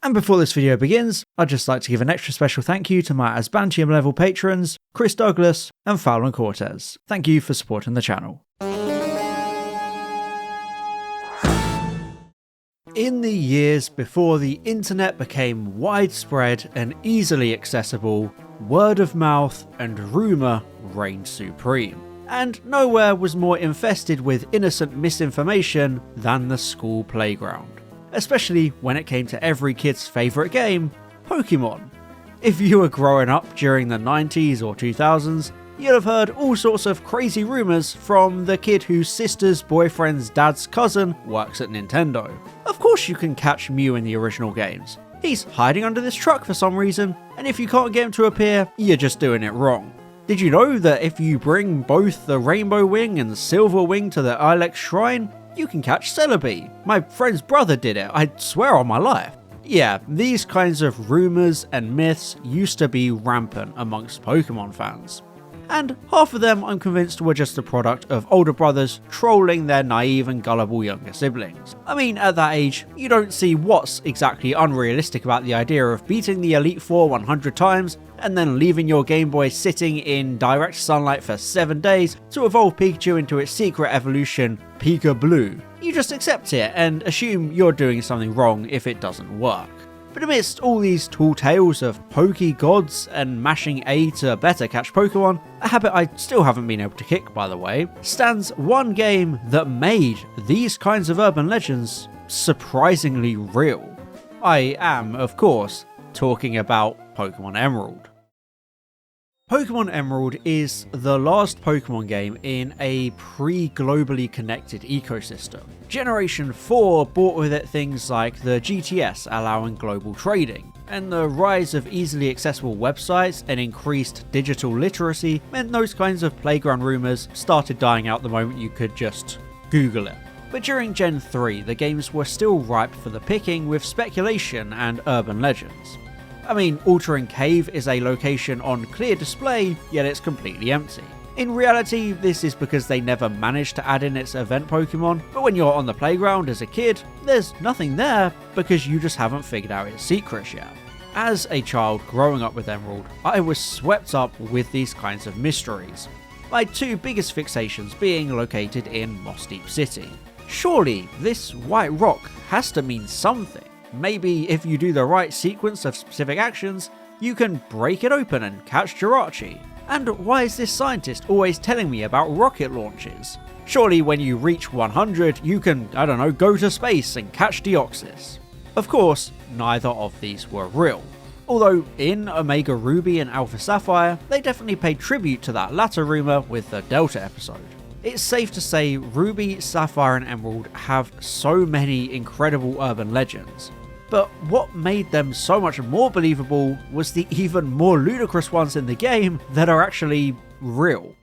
And before this video begins, I'd just like to give an extra special thank you to my Asbantium level patrons, Chris Douglas and Fallon Cortez. Thank you for supporting the channel. In the years before the internet became widespread and easily accessible, word of mouth and rumour reigned supreme. And nowhere was more infested with innocent misinformation than the school playground. Especially when it came to every kid's favourite game, Pokemon. If you were growing up during the 90s or 2000s, you'd have heard all sorts of crazy rumours from the kid whose sister's boyfriend's dad's cousin works at Nintendo. Of course you can catch Mew in the original games. He's hiding under this truck for some reason, and if you can't get him to appear, you're just doing it wrong. Did you know that if you bring both the Rainbow Wing and the Silver Wing to the Ilex Shrine, you can catch Celebi? My friend's brother did it, I swear on my life. Yeah, these kinds of rumours and myths used to be rampant amongst Pokemon fans. And half of them I'm convinced were just a product of older brothers trolling their naive and gullible younger siblings. I mean, at that age, you don't see what's exactly unrealistic about the idea of beating the Elite Four 100 times and then leaving your Game Boy sitting in direct sunlight for 7 days to evolve Pikachu into its secret evolution, Pika Blue. You just accept it and assume you're doing something wrong if it doesn't work. But amidst all these tall tales of Poke Gods and mashing A to better catch Pokemon, a habit I still haven't been able to kick by the way, stands one game that made these kinds of urban legends surprisingly real. I am, of course, talking about Pokemon Emerald. Pokemon Emerald is the last Pokemon game in a pre-globally connected ecosystem. Generation 4 brought with it things like the GTS allowing global trading, and the rise of easily accessible websites and increased digital literacy meant those kinds of playground rumours started dying out the moment you could just Google it. But during Gen 3, the games were still ripe for the picking with speculation and urban legends. I mean, Altering Cave is a location on clear display, yet it's completely empty. In reality, this is because they never managed to add in its event Pokemon, but when you're on the playground as a kid, there's nothing there because you just haven't figured out its secrets yet. As a child growing up with Emerald, I was swept up with these kinds of mysteries. My two biggest fixations being located in Moss Deep City. Surely, this white rock has to mean something. Maybe if you do the right sequence of specific actions, you can break it open and catch Jirachi. And why is this scientist always telling me about rocket launches? Surely when you reach 100, you can, I don't know, go to space and catch Deoxys. Of course, neither of these were real. Although in Omega Ruby and Alpha Sapphire, they definitely paid tribute to that latter rumour with the Delta episode. It's safe to say Ruby, Sapphire and Emerald have so many incredible urban legends. But what made them so much more believable was the even more ludicrous ones in the game that are actually real.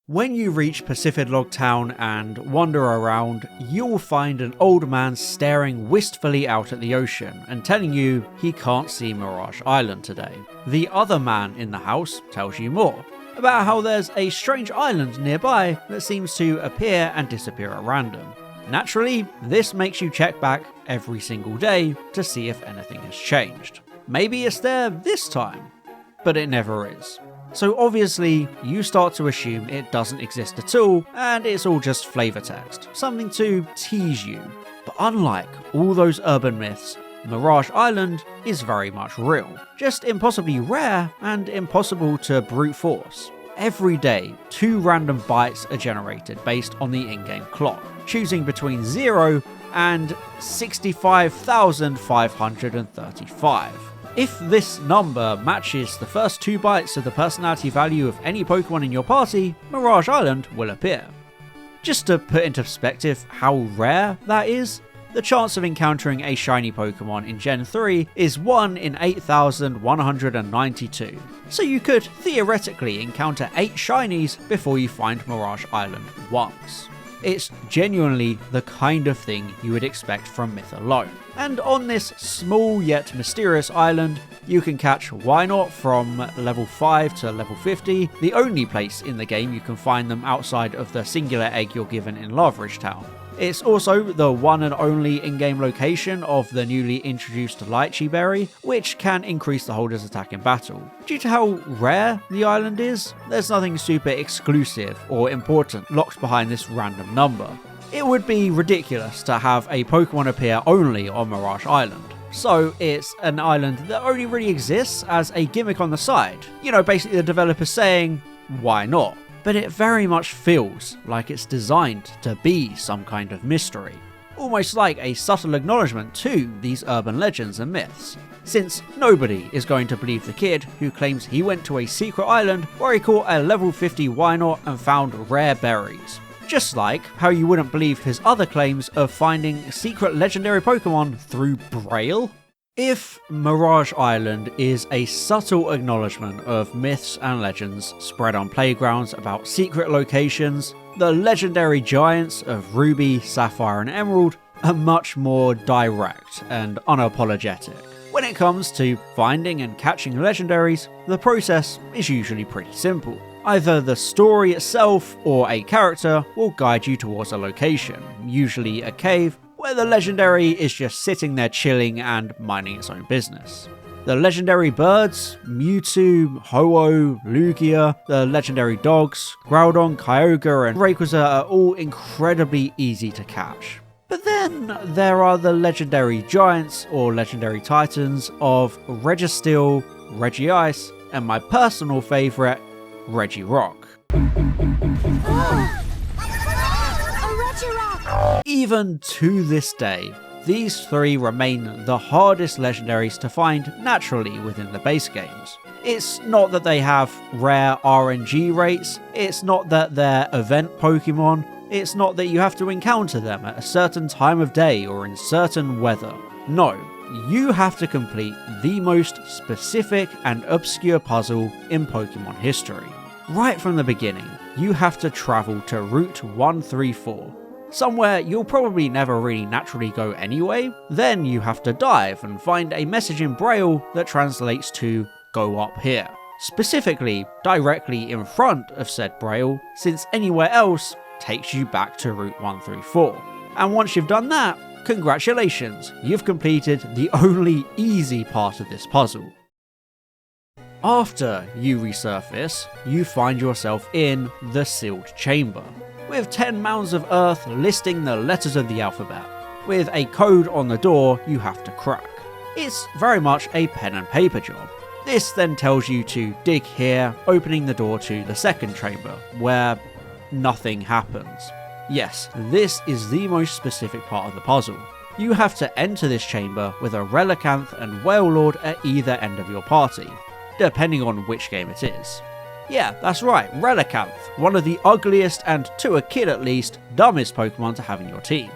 When you reach Pacific Log Town and wander around, you'll find an old man staring wistfully out at the ocean and telling you he can't see Mirage Island today. The other man in the house tells you more, about how there's a strange island nearby that seems to appear and disappear at random. Naturally, this makes you check back every single day to see if anything has changed. Maybe it's there this time, but it never is. So obviously, you start to assume it doesn't exist at all, and it's all just flavor text, something to tease you. But unlike all those urban myths, Mirage Island is very much real, just impossibly rare and impossible to brute force. Every day, 2 random bytes are generated based on the in-game clock, choosing between 0 and 65,535. If this number matches the first 2 bytes of the personality value of any Pokemon in your party, Mirage Island will appear. Just to put into perspective how rare that is, the chance of encountering a shiny Pokemon in Gen 3 is 1 in 8,192, so you could theoretically encounter 8 shinies before you find Mirage Island once. It's genuinely the kind of thing you would expect from myth alone. And on this small yet mysterious island, you can catch Wynot from level 5 to level 50, the only place in the game you can find them outside of the singular egg you're given in Laveridge Town. It's also the one and only in-game location of the newly introduced Lychee Berry, which can increase the holder's attack in battle. Due to how rare the island is, there's nothing super exclusive or important locked behind this random number. It would be ridiculous to have a Pokemon appear only on Mirage Island. So it's an island that only really exists as a gimmick on the side. You know, basically the developer saying, why not? But it very much feels like it's designed to be some kind of mystery. Almost like a subtle acknowledgement to these urban legends and myths. Since nobody is going to believe the kid who claims he went to a secret island where he caught a level 50 Wynot and found rare berries. Just like how you wouldn't believe his other claims of finding secret legendary Pokemon through Braille. If Mirage Island is a subtle acknowledgement of myths and legends spread on playgrounds about secret locations, the legendary giants of Ruby, Sapphire and Emerald are much more direct and unapologetic. When it comes to finding and catching legendaries, the process is usually pretty simple. Either the story itself or a character will guide you towards a location, usually a cave, where the legendary is just sitting there chilling and minding its own business. The legendary birds, Mewtwo, Ho-Oh, Lugia, the legendary dogs, Groudon, Kyogre and Rayquaza are all incredibly easy to catch. But then there are the legendary giants or legendary titans of Registeel, Regice, and my personal favourite, Regirock. Even to this day, these three remain the hardest legendaries to find naturally within the base games. It's not that they have rare RNG rates, it's not that they're event Pokemon, it's not that you have to encounter them at a certain time of day or in certain weather. No, you have to complete the most specific and obscure puzzle in Pokemon history. Right from the beginning, you have to travel to Route 134, somewhere you'll probably never really naturally go anyway. Then you have to dive and find a message in Braille that translates to "go up here," specifically directly in front of said Braille, since anywhere else takes you back to Route 134. And once you've done that, congratulations, you've completed the only easy part of this puzzle. After you resurface, you find yourself in the sealed chamber, with 10 mounds of earth listing the letters of the alphabet, with a code on the door you have to crack. It's very much a pen and paper job. This then tells you to dig here, opening the door to the second chamber, where nothing happens. Yes, this is the most specific part of the puzzle. You have to enter this chamber with a Relicanth and Wailord at either end of your party, depending on which game it is. Yeah, that's right, Relicanth, one of the ugliest and, to a kid at least, dumbest Pokemon to have in your team.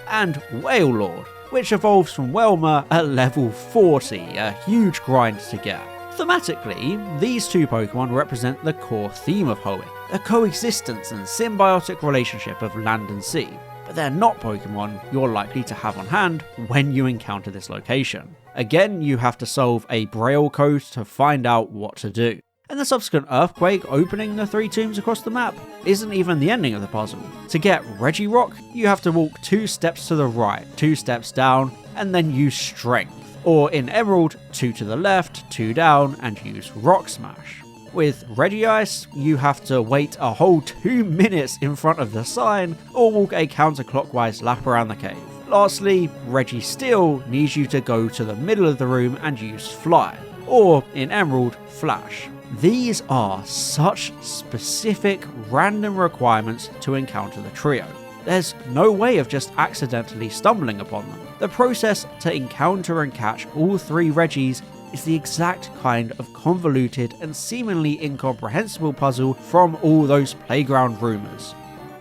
And Wailord, which evolves from Welmer at level 40, a huge grind to get. Thematically, these two Pokemon represent the core theme of Hoenn, the coexistence and symbiotic relationship of land and sea, but they're not Pokemon you're likely to have on hand when you encounter this location. Again, you have to solve a Braille code to find out what to do. And the subsequent earthquake opening the 3 tombs across the map isn't even the ending of the puzzle. To get Regirock, you have to walk 2 steps to the right, 2 steps down, and then use Strength. Or in Emerald, 2 to the left, 2 down, and use Rock Smash. With Regice, you have to wait a whole 2 minutes in front of the sign, or walk a counterclockwise lap around the cave. Lastly, Registeel needs you to go to the middle of the room and use Fly, or in Emerald, Flash. These are such specific random requirements to encounter the trio. There's no way of just accidentally stumbling upon them. The process to encounter and catch all 3 Regis is the exact kind of convoluted and seemingly incomprehensible puzzle from all those playground rumours.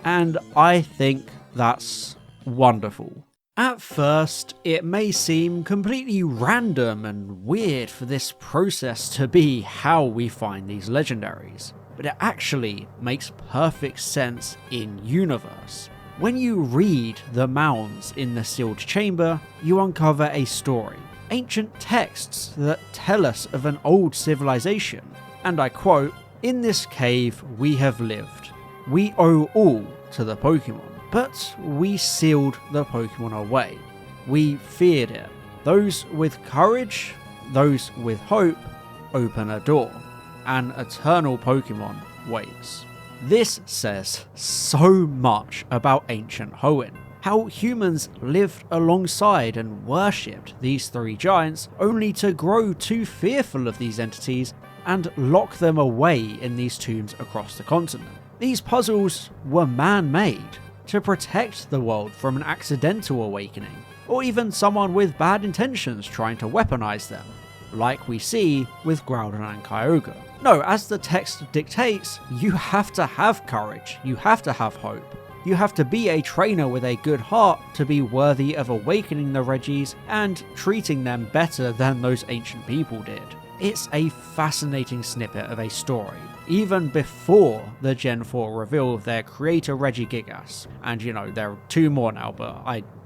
And I think that's wonderful. At first, it may seem completely random and weird for this process to be how we find these legendaries, but it actually makes perfect sense in universe. When you read the mounds in the sealed chamber, you uncover a story, ancient texts that tell us of an old civilization, and I quote, "In this cave we have lived. We owe all to the Pokemon. But we sealed the Pokemon away. We feared it. Those with courage, those with hope, open a door. An eternal Pokemon waits. This says so much about ancient Hoenn. How humans lived alongside and worshipped these three giants only to grow too fearful of these entities and lock them away in these tombs across the continent. These puzzles were man-made to protect the world from an accidental awakening, or even someone with bad intentions trying to weaponize them, like we see with Groudon and Kyogre. No, as the text dictates, you have to have courage, you have to have hope. You have to be a trainer with a good heart to be worthy of awakening the Regis and treating them better than those ancient people did. It's a fascinating snippet of a story, even before the Gen 4 reveal of their creator Regigigas, and there are 2 more now, but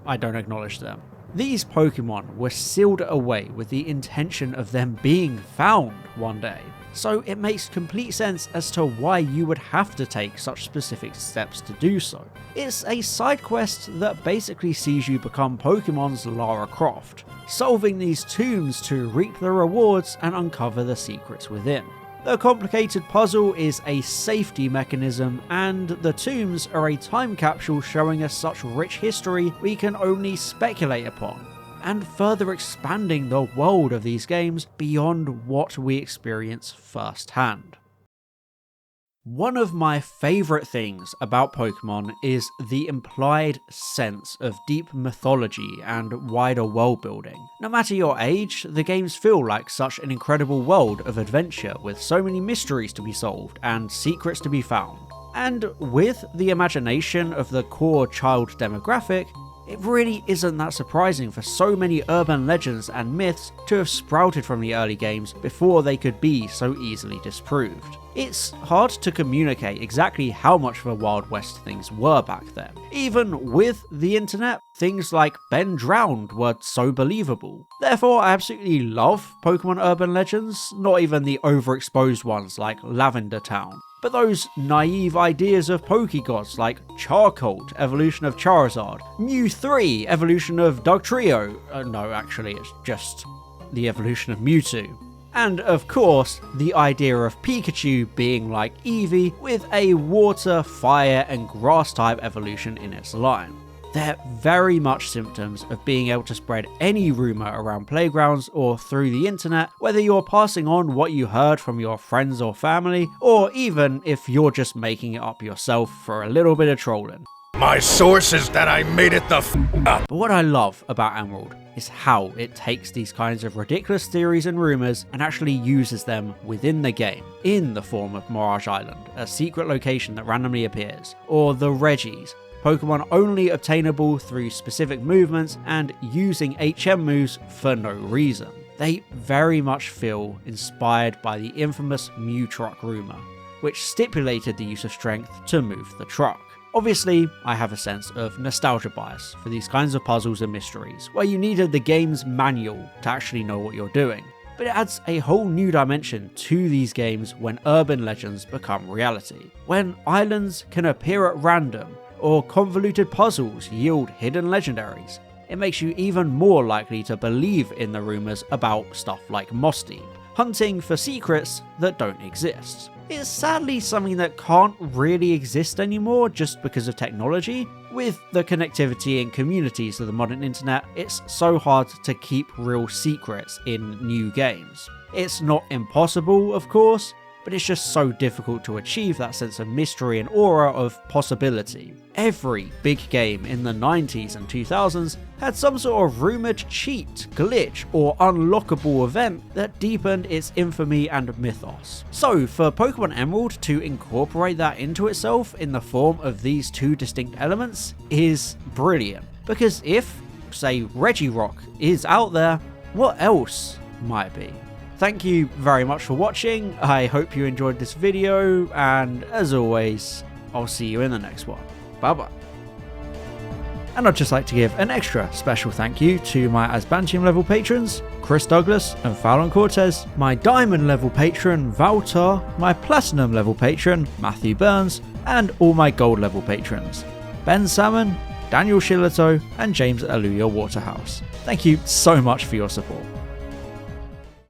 I don't acknowledge them. These Pokemon were sealed away with the intention of them being found one day, so it makes complete sense as to why you would have to take such specific steps to do so. It's a side quest that basically sees you become Pokemon's Lara Croft, solving these tombs to reap the rewards and uncover the secrets within. The complicated puzzle is a safety mechanism, and the tombs are a time capsule showing us such rich history we can only speculate upon, and further expanding the world of these games beyond what we experience firsthand. One of my favourite things about Pokemon is the implied sense of deep mythology and wider world building. No matter your age, the games feel like such an incredible world of adventure with so many mysteries to be solved and secrets to be found. And with the imagination of the core child demographic, it really isn't that surprising for so many urban legends and myths to have sprouted from the early games before they could be so easily disproved. It's hard to communicate exactly how much of a Wild West things were back then. Even with the internet, things like Ben drowned were so believable. Therefore, I absolutely love Pokemon urban legends, not even the overexposed ones like Lavender Town, but those naive ideas of Pokegods like Charcoal, evolution of Charizard, Mew 3, evolution of Dugtrio, no actually it's just the evolution of Mewtwo. And of course, the idea of Pikachu being like Eevee with a water, fire and grass type evolution in its line. They're very much symptoms of being able to spread any rumour around playgrounds or through the internet, whether you're passing on what you heard from your friends or family, or even if you're just making it up yourself for a little bit of trolling. My source is that I made it the up. But what I love about Emerald is how it takes these kinds of ridiculous theories and rumours and actually uses them within the game, in the form of Mirage Island, a secret location that randomly appears, or the Regis, Pokemon only obtainable through specific movements and using HM moves for no reason. They very much feel inspired by the infamous Mew Truck rumour, which stipulated the use of strength to move the truck. Obviously, I have a sense of nostalgia bias for these kinds of puzzles and mysteries, where you needed the game's manual to actually know what you're doing. But it adds a whole new dimension to these games when urban legends become reality. When islands can appear at random, or convoluted puzzles yield hidden legendaries, it makes you even more likely to believe in the rumours about stuff like Moss Deep, hunting for secrets that don't exist. It's sadly something that can't really exist anymore just because of technology. With the connectivity and communities of the modern internet, it's so hard to keep real secrets in new games. It's not impossible, of course, but it's just so difficult to achieve that sense of mystery and aura of possibility. Every big game in the 90s and 2000s had some sort of rumoured cheat, glitch, or unlockable event that deepened its infamy and mythos. So for Pokemon Emerald to incorporate that into itself in the form of these 2 distinct elements is brilliant. Because if, say, Regirock is out there, what else might be? Thank you very much for watching. I hope you enjoyed this video, and as always, I'll see you in the next one. Bye bye. And I'd just like to give an extra special thank you to my Asbantium level patrons, Chris Douglas and Fallon Cortez, my Diamond level patron, Valtar, my Platinum level patron, Matthew Burns, and all my Gold level patrons, Ben Salmon, Daniel Shillito, and James Aluya Waterhouse. Thank you so much for your support.